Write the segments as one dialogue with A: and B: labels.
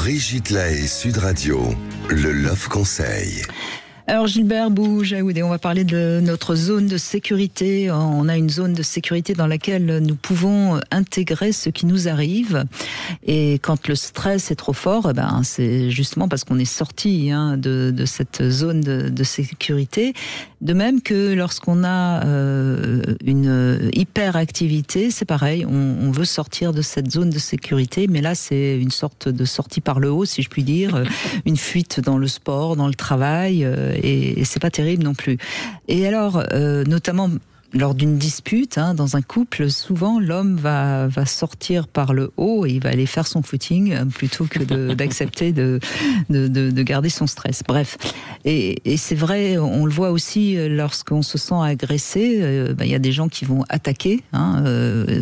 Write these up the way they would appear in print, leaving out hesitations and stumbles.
A: Brigitte Lahaie, Sud Radio, le Love Conseil.
B: Alors Gilbert Boujaoudé, on va parler de notre zone de sécurité. On a une zone de sécurité dans laquelle nous pouvons intégrer ce qui nous arrive. Et quand le stress est trop fort, c'est justement parce qu'on est sorti de cette zone de sécurité. De même que lorsqu'on a une hyperactivité, c'est pareil, on veut sortir de cette zone de sécurité, mais là c'est une sorte de sortie par le haut, si je puis dire, une fuite dans le sport, dans le travail, et c'est pas terrible non plus. Et alors, notamment lors d'une dispute, dans un couple, souvent l'homme va sortir par le haut et il va aller faire son footing plutôt que d'accepter de garder son stress. Bref, et c'est vrai, on le voit aussi lorsqu'on se sent agressé. Il y a des gens qui vont attaquer,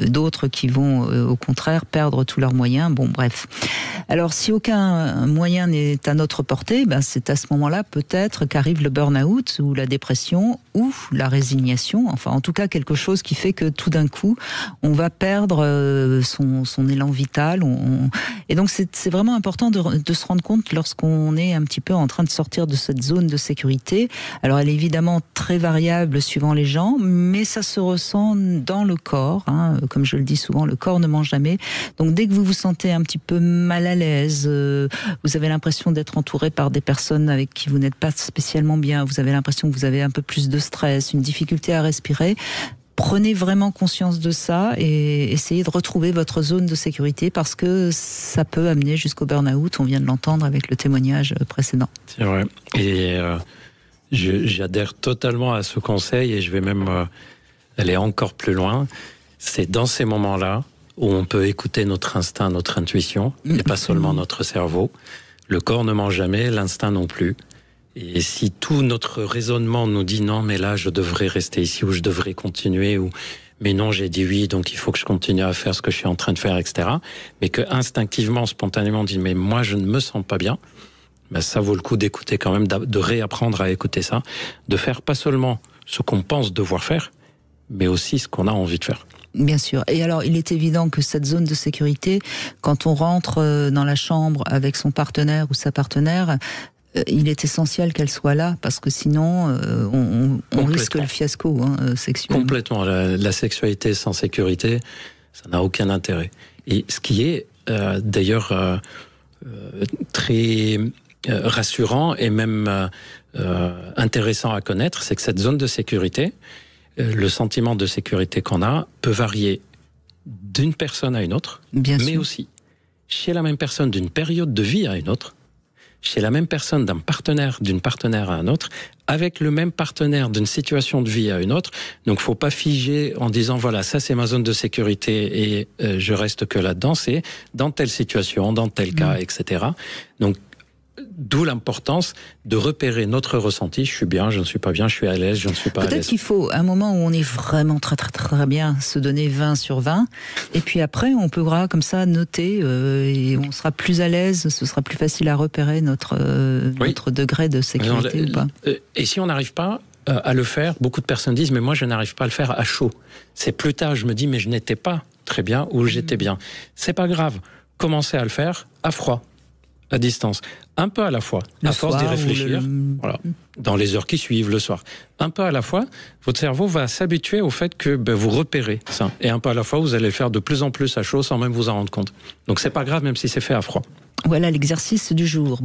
B: d'autres qui vont au contraire perdre tous leurs moyens. Bon, bref. Alors, si aucun moyen n'est à notre portée, c'est à ce moment-là peut-être qu'arrive le burn-out ou la dépression ou la résignation. Enfin, en tout cas, quelque chose qui fait que tout d'un coup, on va perdre son élan vital. Et donc, c'est vraiment important de se rendre compte lorsqu'on est un petit peu en train de sortir de cette zone de sécurité. Alors, elle est évidemment très variable suivant les gens, mais ça se ressent dans le corps. Comme je le dis souvent, le corps ne ment jamais. Donc, dès que vous vous sentez un petit peu mal à l'aise, vous avez l'impression d'être entouré par des personnes avec qui vous n'êtes pas spécialement bien, vous avez l'impression que vous avez un peu plus de stress, une difficulté à respirer, prenez vraiment conscience de ça et essayez de retrouver votre zone de sécurité parce que ça peut amener jusqu'au burn-out, on vient de l'entendre avec le témoignage précédent.
C: C'est vrai, et j'adhère totalement à ce conseil et je vais même aller encore plus loin. C'est dans ces moments-là où on peut écouter notre instinct, notre intuition, et pas seulement notre cerveau. Le corps ne ment jamais, l'instinct non plus. Et si tout notre raisonnement nous dit non, mais là, je devrais rester ici, ou je devrais continuer, ou mais non, j'ai dit oui, donc il faut que je continue à faire ce que je suis en train de faire, etc. Mais que instinctivement, spontanément, on dit mais moi, je ne me sens pas bien. Ça vaut le coup d'écouter quand même, de réapprendre à écouter ça, de faire pas seulement ce qu'on pense devoir faire, mais aussi ce qu'on a envie de faire.
B: Bien sûr. Et alors, il est évident que cette zone de sécurité, quand on rentre dans la chambre avec son partenaire ou sa partenaire, il est essentiel qu'elle soit là, parce que sinon, on risque le fiasco sexuel.
C: Complètement. La sexualité sans sécurité, ça n'a aucun intérêt. Et ce qui est d'ailleurs très rassurant et même intéressant à connaître, c'est que cette zone de sécurité, le sentiment de sécurité qu'on a peut varier d'une personne à une autre, mais aussi chez la même personne d'une période de vie à une autre, chez la même personne d'une partenaire à un autre, avec le même partenaire d'une situation de vie à une autre. Donc, faut pas figer en disant voilà, ça c'est ma zone de sécurité et je reste que là-dedans. C'est dans telle situation, dans tel cas, etc. Donc, d'où l'importance de repérer notre ressenti. Je suis bien, je ne suis pas bien, je suis à l'aise, je ne suis pas à l'aise.
B: Peut-être qu'il faut un moment où on est vraiment très très très bien, se donner 20 sur 20, et puis après on pourra comme ça noter et on sera plus à l'aise, ce sera plus facile à repérer notre degré de sécurité ou pas.
C: Et si on n'arrive pas à le faire, beaucoup de personnes disent mais moi je n'arrive pas à le faire à chaud. C'est plus tard, je me dis mais je n'étais pas très bien ou j'étais bien. C'est pas grave, commencez à le faire à froid, à distance, un peu à la fois, à force d'y réfléchir, dans les heures qui suivent, le soir. Un peu à la fois, votre cerveau va s'habituer au fait que vous repérez ça. Et un peu à la fois, vous allez le faire de plus en plus à chaud sans même vous en rendre compte. Donc c'est pas grave même si c'est fait à froid.
B: Voilà l'exercice du jour.